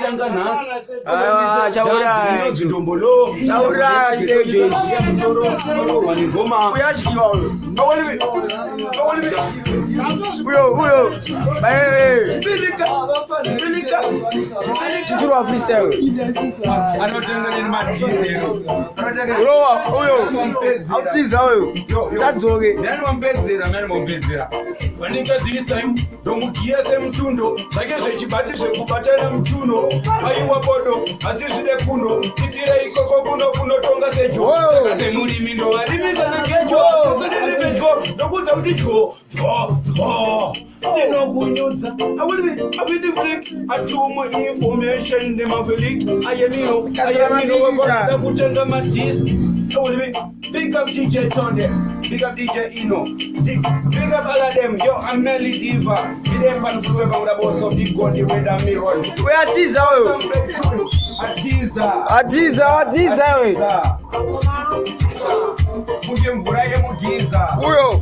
tanga nasi. Chaura. Ndombolo. Chaura seje. Wanigoma. Uyajiwa huyo. Huyo. Bilika. Churu afisa huyo. Anotenga ni matizero. Roa huyo. Autiza huyo. Zadzoge. Nani mombezera. Wanika this time ndomugia semtundo. Zake zvechibati zvekubatana mchuno. Aiwa bodo. Atizvide kuno. Kitire ikoko kuno tonga sejo. Saka semurimi ndo arimisa nekejo. Sasa nekejo. Ndokudza kuti jo. Ndinokunyudza. Awili atuma information nemavelik. Ayemino wakona kutenga matisi. Pick up DJ Tonde, pick up DJ Ino, pick up all of them. Yo, I'm Melly Diva. You dey pan flu about the boss of the gun, the red and mirror. We atiza huyo. Atiza we. Muge mvura ye mugiza. Huyo.